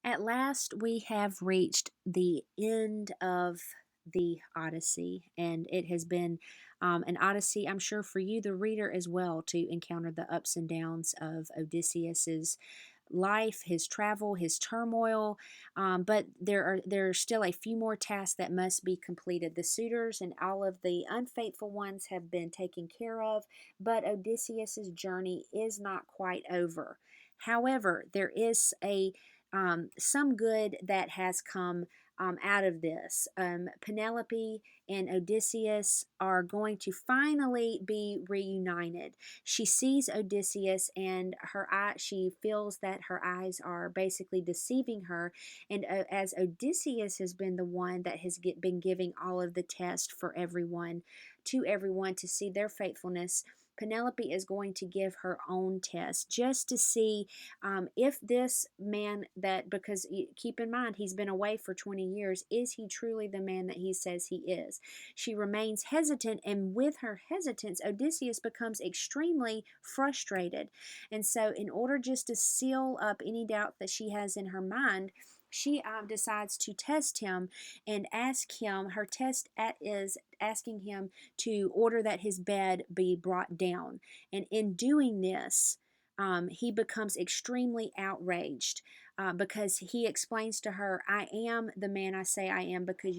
At last, we have reached the end of the Odyssey, and it has been an Odyssey, I'm sure, for you, the reader, as well, to encounter the ups and downs of Odysseus's life, his travel, his turmoil. But there are still a few more tasks that must be completed. The suitors and all of the unfaithful ones have been taken care of, but Odysseus's journey is not quite over. However, there is a some good that has come out of this. Penelope and Odysseus are going to finally be reunited. She sees Odysseus, and she feels that her eyes are basically deceiving her. And as Odysseus has been the one that has been giving all of the tests for everyone to see their faithfulness, Penelope is going to give her own test just to see if this man because keep in mind, he's been away for 20 years, is he truly the man that he says he is? She remains hesitant, and with her hesitance, Odysseus becomes extremely frustrated. And so, in order just to seal up any doubt that she has in her mind, she decides to test him and ask him. Her test is asking him to order that his bed be brought down. And in doing this, he becomes extremely outraged because he explains to her, I am the man I say I am, because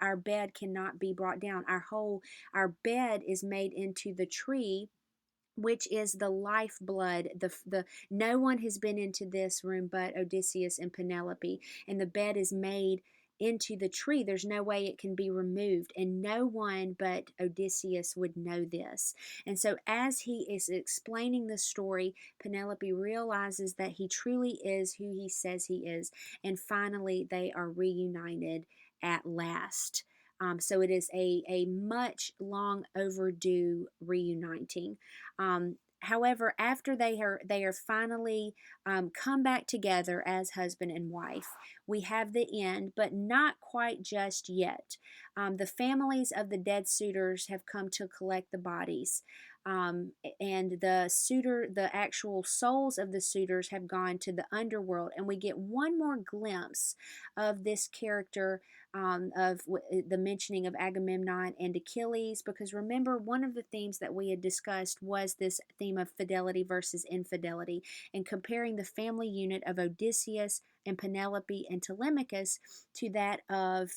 our bed cannot be brought down. Our bed is made into the tree, which is the lifeblood. The No one has been into this room but Odysseus and Penelope, and the bed is made into the tree. There's no way it can be removed, and no one but Odysseus would know this. And so, as he is explaining the story, Penelope realizes that he truly is who he says he is, and finally, they are reunited at last. So it is a much long overdue reuniting. However, after they are finally come back together as husband and wife, we have the end, but not quite just yet. The families of the dead suitors have come to collect the bodies. And the actual souls of the suitors have gone to the underworld, and we get one more glimpse of this character, the mentioning of Agamemnon and Achilles, because remember, one of the themes that we had discussed was this theme of fidelity versus infidelity, and comparing the family unit of Odysseus and Penelope and Telemachus to that of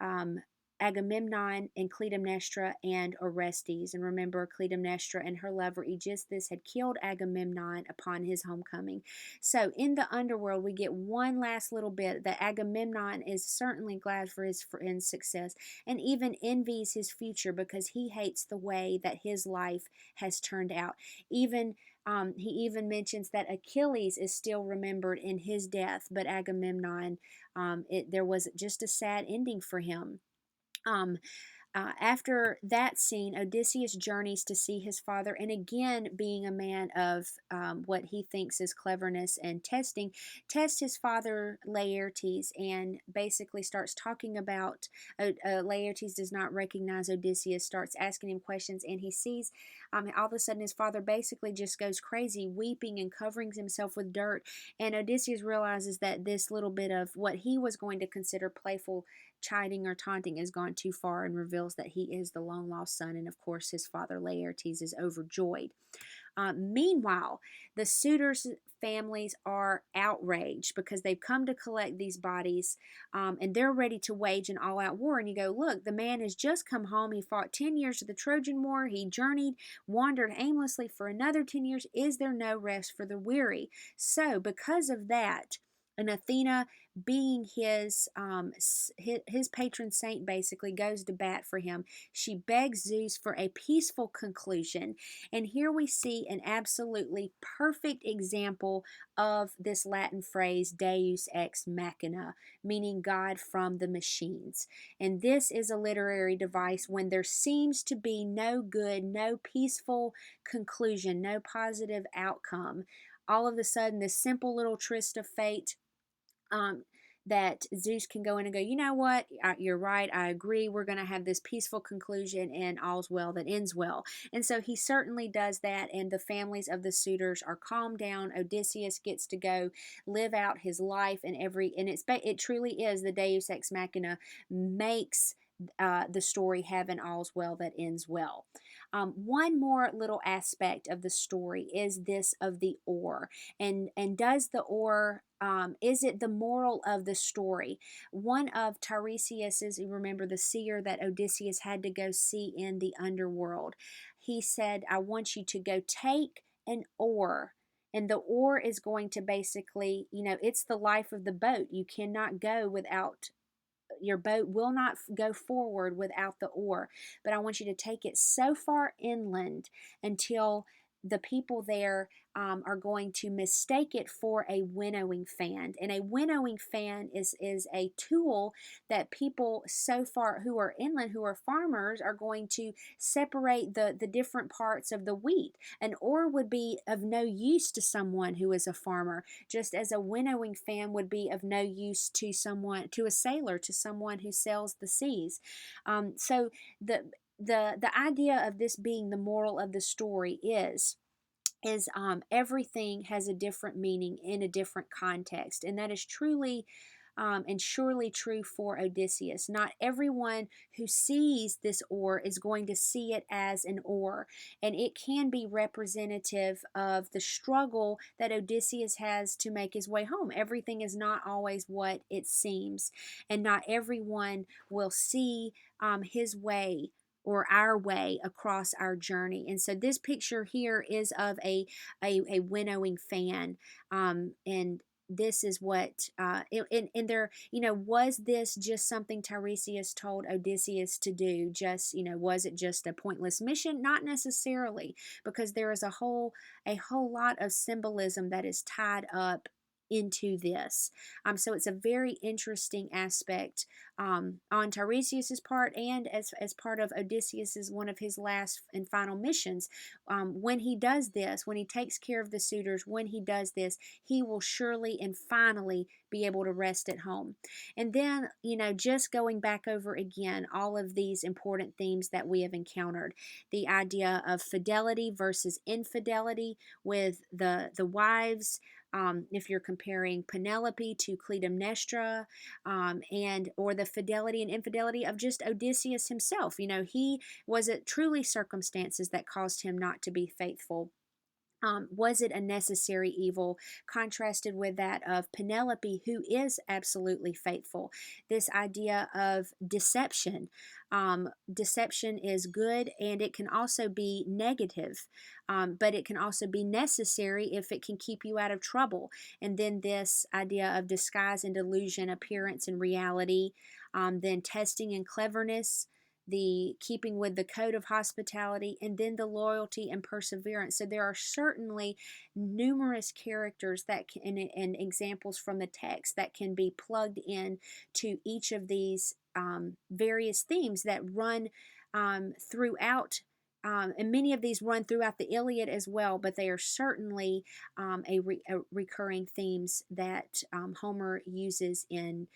um, Agamemnon and Clytemnestra and Orestes. And remember, Clytemnestra and her lover Aegisthus had killed Agamemnon upon his homecoming. So in the underworld, we get one last little bit that Agamemnon is certainly glad for his friend's success, and even envies his future because he hates the way that his life has turned out. He even mentions that Achilles is still remembered in his death, but Agamemnon, there was just a sad ending for him. Um, After that scene, Odysseus journeys to see his father, and again, being a man of what he thinks is cleverness and tests his father Laertes, and basically starts talking about. Laertes does not recognize Odysseus, starts asking him questions, and he sees all of a sudden his father basically just goes crazy, weeping and covering himself with dirt. And Odysseus realizes that this little bit of what he was going to consider playful chiding or taunting has gone too far, and reveals that he is the long lost son. And of course, his father Laertes is overjoyed. Meanwhile, the suitors' families are outraged because they've come to collect these bodies, and they're ready to wage an all out war. And you go, look, the man has just come home. He fought 10 years of the Trojan War. He wandered aimlessly for another 10 years. Is there no rest for the weary? So, because of that, and Athena, being his patron saint, basically goes to bat for him. She begs Zeus for a peaceful conclusion, and here we see an absolutely perfect example of this Latin phrase Deus ex machina, meaning God from the machines. And this is a literary device when there seems to be no good, no peaceful conclusion, no positive outcome. All of a sudden, this simple little tryst of fate um, that Zeus can go in and go, you know what, you're right, I agree, we're going to have this peaceful conclusion and all's well that ends well. And so he certainly does that, and the families of the suitors are calmed down. Odysseus gets to go live out his life, and it truly is the Deus Ex Machina makes the story have an all's well that ends well. One more little aspect of the story is this of the oar, and does the oar is it the moral of the story? One of Tiresias's, you remember the seer that Odysseus had to go see in the underworld. He said, "I want you to go take an oar." And the oar is going to basically, it's the life of the boat. You cannot go without your boat will not go forward without the oar. But I want you to take it so far inland until the people there are going to mistake it for a winnowing fan. And a winnowing fan is a tool that people so far who are inland, who are farmers, are going to separate the different parts of the wheat. An oar would be of no use to someone who is a farmer, just as a winnowing fan would be of no use to a sailor, to someone who sails the seas. So the idea of this being the moral of the story is everything has a different meaning in a different context, and that is truly and surely true for Odysseus. Not everyone who sees this oar is going to see it as an oar, and it can be representative of the struggle that Odysseus has to make his way home. Everything is not always what it seems, and not everyone will see his way or our way across our journey. And so this picture here is of a winnowing fan, and this is what and there, was this just something Tiresias told Odysseus to do? Just, was it just a pointless mission? Not necessarily, because there is a whole lot of symbolism that is tied up into this. So it's a very interesting aspect on Tiresias's part, and as part of Odysseus's one of his last and final missions. When he does this, when he takes care of the suitors, when he does this, he will surely and finally be able to rest at home. And then, just going back over again all of these important themes that we have encountered, the idea of fidelity versus infidelity with the wives. If you're comparing Penelope to Clytemnestra, and or the fidelity and infidelity of just Odysseus himself. He was it truly circumstances that caused him not to be faithful. Was it a necessary evil, contrasted with that of Penelope, who is absolutely faithful? This idea of deception. Deception is good, and it can also be negative, but it can also be necessary if it can keep you out of trouble. And then this idea of disguise and delusion, appearance and reality, then testing and cleverness, the keeping with the code of hospitality, and then the loyalty and perseverance. So there are certainly numerous characters and examples from the text that can be plugged in to each of these various themes that run throughout. And many of these run throughout the Iliad as well, but they are certainly a recurring themes that Homer uses in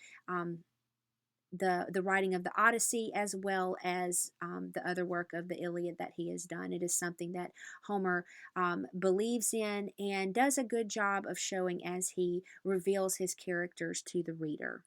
the writing of the Odyssey, as well as the other work of the Iliad that he has done. It is something that Homer believes in and does a good job of showing as he reveals his characters to the reader.